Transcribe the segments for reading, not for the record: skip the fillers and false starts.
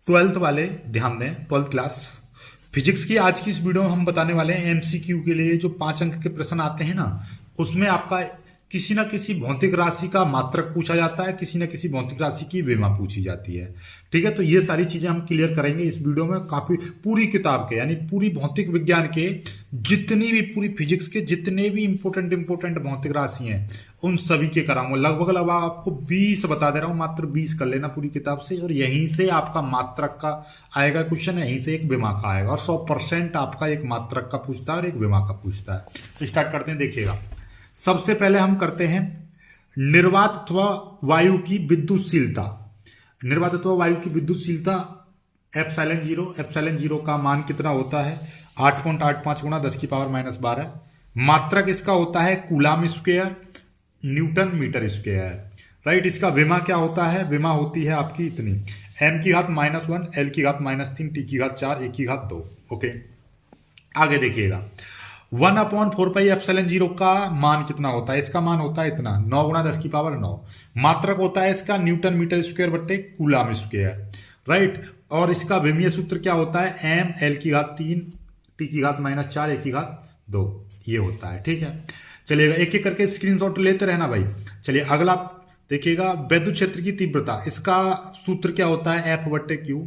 Twelfth वाले ध्यान दें, ट्वेल्थ क्लास फिजिक्स की आज की इस वीडियो में हम बताने वाले हैं एमसीक्यू के लिए जो 5 अंक के प्रश्न आते हैं ना, उसमें आपका किसी ना किसी भौतिक राशि का मात्रक पूछा जाता है, किसी ना किसी भौतिक राशि की विमा पूछी जाती है। ठीक है, तो ये सारी चीजें हम क्लियर करेंगे इस वीडियो में। काफी पूरी किताब के यानी पूरी भौतिक विज्ञान के जितनी भी पूरी फिजिक्स के जितने भी इंपोर्टेंट भौतिक राशि हैं उन सभी के कराऊंगा। लगभग आपको 20 बता दे रहा हूं, मात्र 20 कर लेना पूरी किताब से, और यहीं से आपका मात्रक का आएगा क्वेश्चन, यहीं से एक विमा का आएगा, और 100% आपका एक मात्रक का पूछता है और एक विमा का पूछता है। तो स्टार्ट करते हैं, देखिएगा। सबसे पहले हम करते हैं निर्वात अथवा वायु की विद्युतशीलता। निर्वात अथवा वायु की विद्युतशीलता एप्सिलॉन जीरो का मान कितना होता है? 8.85 गुणा 10⁻⁻12। मात्रक इसका होता है coulomb square newton metre square. Right, इसका विमा क्या होता है? विमा होती है आपकी इतनी, m⁻⁻1 l⁻³ t⁻4 1/2। ओके, आगे देखिएगा 1/4πε0 का मान कितना होता है? इसका मान होता है इतना, 9 गुणा 10⁻9। मात्रक होता है इसका न्यूटन मीटर स्क्वायर बट्टे कूलाम स्क्वायर। राइट, और इसका विमीय सूत्र क्या होता है? m l⁻³ t⁻4 1/2 ये होता है। ठीक है, चलिएगा एक एक करके स्क्रीनशॉट लेते रहना भाई। चलिए अगला देखिएगा, विद्युत क्षेत्र की तीव्रता, इसका सूत्र क्या होता है? F/Q।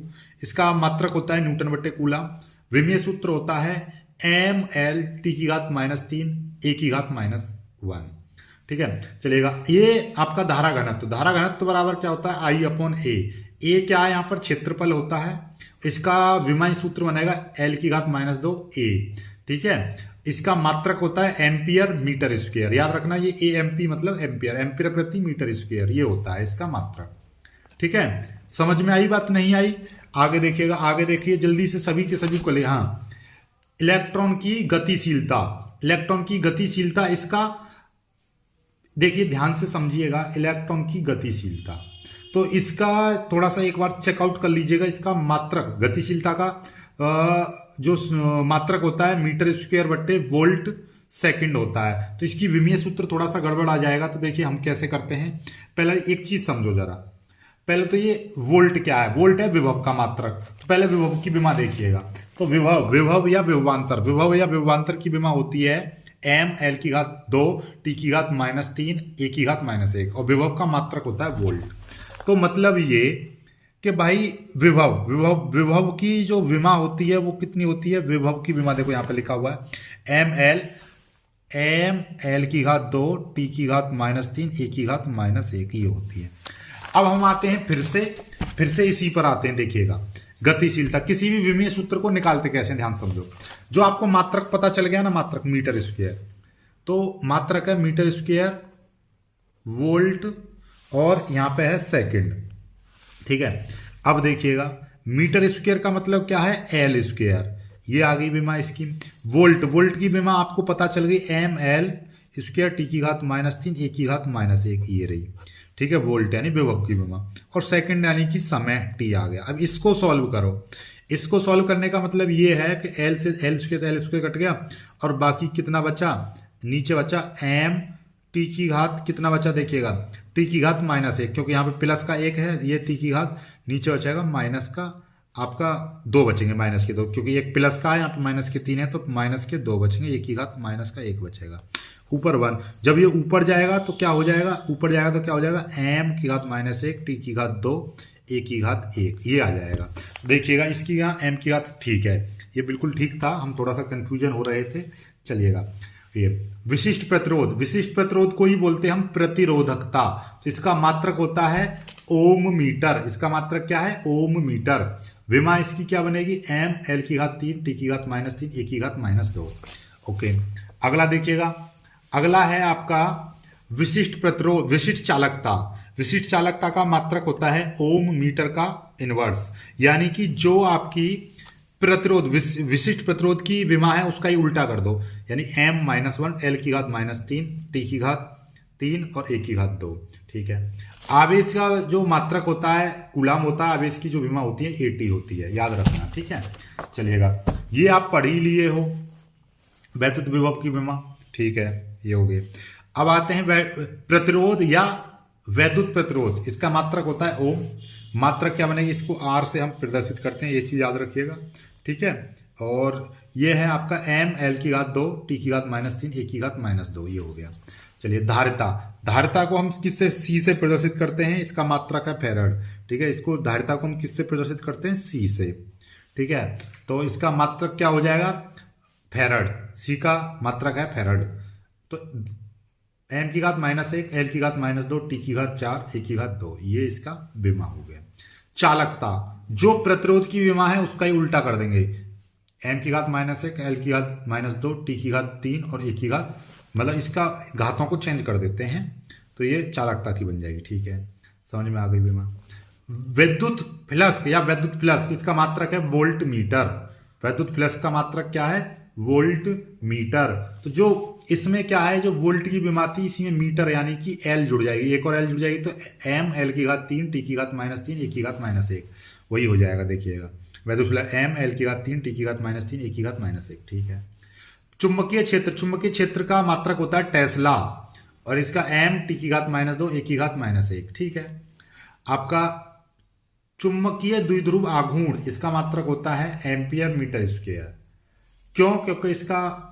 इसका मात्रक होता है न्यूटन बट्टे कूलाम। विमीय सूत्र होता है ml t⁻³ 1/-1। ठीक है, चलेगा। ये आपका धारा घनत्व, धारा घनत्व बराबर क्या होता है? I/A। ए क्या है? यहाँ पर क्षेत्रफल होता है। इसका विमाई सूत्र बनेगा l⁻² A। ठीक है, इसका मात्रक होता है एम्पियर मीटर स्क्वायर। याद रखना, ये एएमपी मतलब एम्पियर, एम्पियर प्रति मीटर स्क्वायर, ये होता है इसका मात्रक। ठीक है, समझ में आई बात? नहीं आई? आगे देखिएगा, आगे देखिए जल्दी से सभी के सभी को ले। हाँ, इलेक्ट्रॉन की गतिशीलता, इलेक्ट्रॉन की गतिशीलता, इसका देखिए ध्यान से समझिएगा। इलेक्ट्रॉन की गतिशीलता, तो इसका थोड़ा सा एक बार चेकआउट कर लीजिएगा। इसका मात्रक गतिशीलता का जो मात्रक होता है मीटर स्क्वायर बट्टे वोल्ट सेकंड होता है। तो इसकी विमीय सूत्र थोड़ा सा गड़बड़ आ जाएगा। तो देखिए हम कैसे करते हैं, पहले एक चीज समझो जरा। पहले तो ये वोल्ट क्या है? वोल्ट है विभव का मात्रक। तो पहले विभव की विमा देखिएगा। तो विभव या विभवांतर की विमा होती है m l⁻² t⁻³ 1/-1, और विभव का मात्रक होता है वोल्ट। तो मतलब ये कि भाई विभव की जो विमा होती है वो कितनी होती है? विभव की विमा देखो यहाँ पे लिखा हुआ है ml l⁻² t⁻³ 1/-1 ये होती है। अब हम आते हैं फिर से इसी पर आते हैं। देखिएगा गतिशीलता, किसी भी विमीय सूत्र को निकालते कैसे, ध्यान समझो। जो आपको मात्रक पता चल गया ना, मात्रक मीटर स्क्वायर, तो मात्रक है मीटर स्क्वायर वोल्ट, और यहां पे है सेकंड। ठीक है, अब देखिएगा मीटर स्क्वायर का मतलब क्या है? L square. ये आ गई विमा इसकी। वोल्ट की विमा आपको पता चल गई ml स्क्वायर t⁻³ 1/-1 ये रही। ठीक है, वोल्ट यानी विभव की विमा, और सेकंड यानी कि समय t आ गया। अब इसको सॉल्व करो। इसको सॉल्व करने का मतलब ये है कि l से l स्क्वायर कट गया, और बाकी कितना बचा? नीचे बचा m t⁻, कितना बचा देखिएगा? t⁻⁻1, क्योंकि यहाँ पे प्लस का 1 है, ये t⁻, नीचे बचेगा माइनस का आपका 2 बचेंगे, -2, क्योंकि एक प्लस का है, यहाँ पे -3 है, तो -2 बचेंगे, 1⁻⁻1 बचेगा। ऊपर 1, जब ये ऊपर जाएगा तो क्या हो जाएगा? ऊपर जाएगा तो क्या हो जाएगा? m⁻⁻1 t⁻2 1/1 ये आ जाएगा। देखिएगा इसकी यहाँ m⁻, ठीक है, ये बिल्कुल ठीक था, हम थोड़ा सा कंफ्यूजन हो रहे थे। चलिएगा, ये विशिष्ट प्रतिरोध को ही बोलते हैं हम प्रतिरोधकता। तो इसका मात्रक होता है ओम मीटर। इसका मात्रक क्या है? ओम मीटर। विमा इसकी क्या बनेगी? m l⁻³ t⁻³ 1/-2। ओके, अगला देखिएगा, अगला है आपका विशिष्ट प्रतिरोध, विशिष्ट चालकता। विशिष्ट चालकता का मात्रक होता है ओम मीटर का इनवर्स, यानी कि जो आपकी प्रतिरोध, विशिष्ट प्रतिरोध की विमा है उसका ही उल्टा कर दो, यानी m-1 l⁻³ t⁻3 और 1/2। ठीक है, आवेश का जो मात्रक होता है कूलाम होता है, आवेश की जो विमा होती है AT होती है, याद रखना। ठीक है, चलिएगा, ये आप पढ़ ही लिए हो, वैद्युत विभव की विमा। ठीक है, ये हो गए। अब आते हैं प्रतिरोध या वैद्युत प्रतिरोध, इसका मात्रक होता है ओम। मात्रक क्या बनेगी, इसको आर से हम प्रदर्शित करते हैं, ये चीज़ याद रखिएगा, ठीक है। और ये है आपका एम एल की घात 2 टी की घात -3 ए की घात -2, ये हो गया। चलिए धारिता, धारिता को हम किससे, सी से प्रदर्शित करते हैं, इसका मात्रक है फैराड, ठीक है। इसको धारिता को हम किससे प्रदर्शित करते हैं, सी से, ठीक है। तो इसका मात्रक क्या हो जाएगा, फैराड, सी का मात्रक है फैराड। तो एम की घात -1 एल की घात -2 टी की घात 4 ए की घात 2, ये इसका विमा हो गया। चालकता, जो प्रतिरोध की विमा है उसका ही उल्टा कर देंगे, एम की घात -1 एल की घात -2 टी की घात 3 और ए की घात, मतलब इसका घातों को चेंज कर देते हैं, तो ये चालकता की बन जाएगी, ठीक है। समझ में आ गई विमा। विद्युत फ्लक्स या विद्युत फ्लक्स, इसका मात्रक है वोल्ट मीटर। विद्युत फ्लक्स का मात्रक क्या है, वोल्ट मीटर। तो जो इसमें क्या है, जो वोल्ट की विमा थी, इसी में मीटर यानी कि एल जुड़ जाएगी, एक और एल जुड़ जाएगी, तो एम एल की घात 3 टी की घात -3 ए की घात -1, वही हो जाएगा, देखिएगा। विद्युत फ्लक्स एम एल की घात 3 टी की घात -3 ए की घात -1, ठीक है। चुंबकीय क्षेत्र, चुंबकीय क्षेत्र का मात्रक होता है टेस्ला, और इसका एम टी की घात -2 ए की घात -1, ठीक है। आपका चुंबकीय द्विध्रुव आघूर्ण, इसका मात्रक होता है एम्पियर मीटर स्क्वायर। क्यों, क्योंकि इसका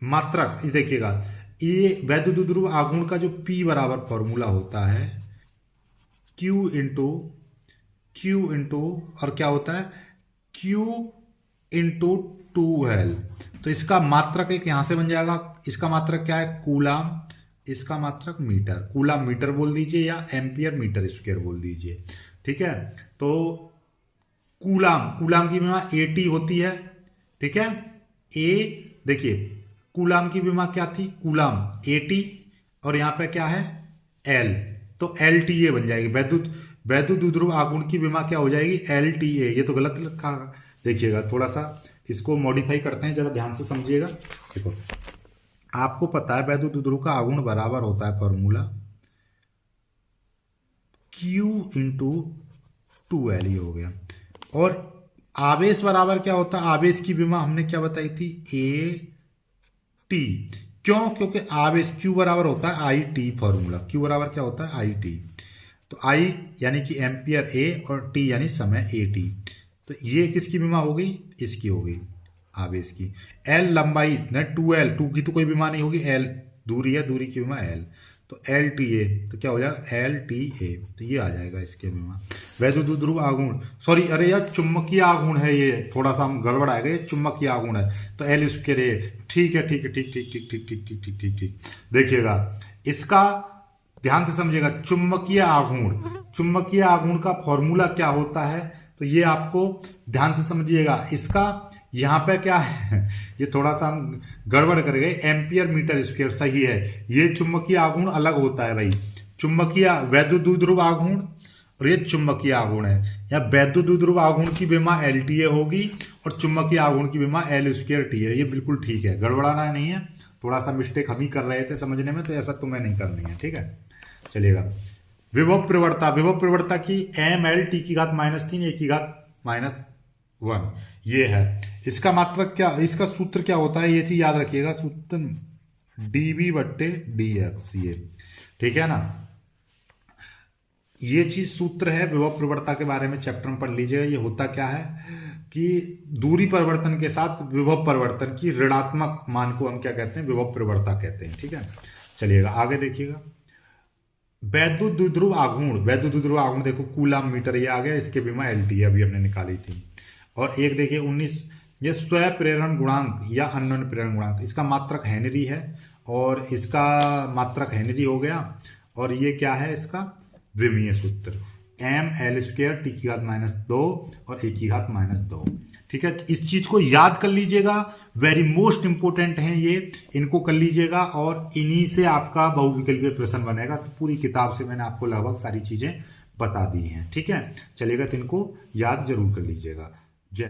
मात्रक देखिएगा, ये वैद्युत द्विध्रुव आघूर्ण का जो P बराबर फॉर्मूला होता है Q इंटू और क्या होता है Q इंटू 2L। तो इसका मात्रक एक यहां से बन जाएगा, इसका मात्रक क्या है कूलाम, इसका मात्रक मीटर, कूलाम मीटर बोल दीजिए या एम्पियर मीटर स्क्वायर बोल दीजिए, ठीक है। तो कूलाम की विमा AT होती है, ठीक है। ए देखिए कूलाम की विमा क्या थी, कूलाम AT, और यहाँ पे क्या है L, तो LTA बन जाएगी। वैद्युत द्विध्रुव आघूर्ण की विमा क्या हो जाएगी, LTA। ये तो गलत लिखा, देखिएगा थोड़ा सा इसको मॉडिफाई करते हैं, जरा ध्यान से समझिएगा। देखो आपको पता है वैद्युत द्विध्रुव का आघूर्ण बराबर होता है फॉर्मूला Q इंटू 2L, ये हो गया। और आवेश बराबर क्या होता है, आवेश की विमा हमने क्या बताई थी, AT। क्यों, क्योंकि आवेश Q बराबर होता है IT, फॉर्मूला Q बराबर क्या होता है IT। तो I यानी कि एम्पियर A और T यानी समय AT। तो ये किसकी विमा हो गई, इसकी हो गई आवेश की। L लंबाई न 2L, 2 की तो कोई विमा नहीं होगी, L दूरी है, दूरी की विमा L, तो LTA, तो क्या हो जाएगा LTA, तो ये आ जाएगा इसके विमा। वैद्युत द्विध्रुव आघूर्ण, सॉरी अरे यार चुंबकीय आघूर्ण है, ये थोड़ा सा हम गड़बड़ आएगा, ये चुंबकीय आघूर्ण है, तो L स्क्वायर A, ठीक है, ठीक है, ठीक ठीक ठीक ठीक ठीक ठीक ठीक ठीक ठीक। देखिएगा इसका ध्यान से समझिएगा, चुंबकीय आघूर्ण का फॉर्मूला क्या होता है, तो ये आपको ध्यान से समझिएगा। इसका यहाँ पे क्या है, ये थोड़ा सा हम गड़बड़ कर गए, एम्पियर मीटर स्क्वायर सही है, ये चुंबकीय आघूर्ण अलग होता है भाई, चुंबकीय वैद्युत द्विध्रुव आघूर्ण और ये चुंबकीय आघूर्ण है। या वैद्युत द्विध्रुव आघूर्ण की विमा LTA होगी और चुंबकीय आघूर्ण की विमा L स्क्वायर T है, ये बिल्कुल ठीक है, गड़बड़ाना नहीं है। थोड़ा सा मिस्टेक हम ही कर रहे थे समझने में, तो ऐसा तुम्हें नहीं करनी है, ठीक है। चलिएगा विभव प्रवणता की ML T की घात -3 ए की घात -1, ये है। इसका मात्रक क्या, इसका सूत्र क्या होता है, ये चीज याद रखिएगा, सूत्र dV/dx, ये ठीक है ना। ये चीज सूत्र है विभव प्रवणता के बारे में, चैप्टर में पढ़ लीजिएगा। ये होता क्या है कि दूरी परिवर्तन के साथ विभव परिवर्तन की ऋणात्मक मान को हम क्या कहते हैं, विभव प्रवणता कहते हैं, ठीक है। चलिएगा आगे देखिएगा, वैद्युत द्विध्रुव आघूर्ण देखो कूलाम मीटर, ये आ गया, इसके विमा LTA अभी हमने निकाली थी। और एक देखिए 19, ये स्वयं प्रेरण गुणांक या अन्योन्य प्रेरण गुणांक, इसका मात्रक हेनरी है, और इसका मात्रक हेनरी हो गया। और ये क्या है, इसका विमीय सूत्र ML स्क्वायर T की घात -2 और A की घात -2, ठीक है। इस चीज को याद कर लीजिएगा, वेरी मोस्ट इंपोर्टेंट है ये, इनको कर लीजिएगा, और इन्हीं से आपका बहुविकल्पीय प्रश्न बनेगा। तो पूरी किताब से मैंने आपको लगभग सारी चीजें बता दी हैं, ठीक है। चलिएगा, तो इनको याद जरूर कर लीजिएगा।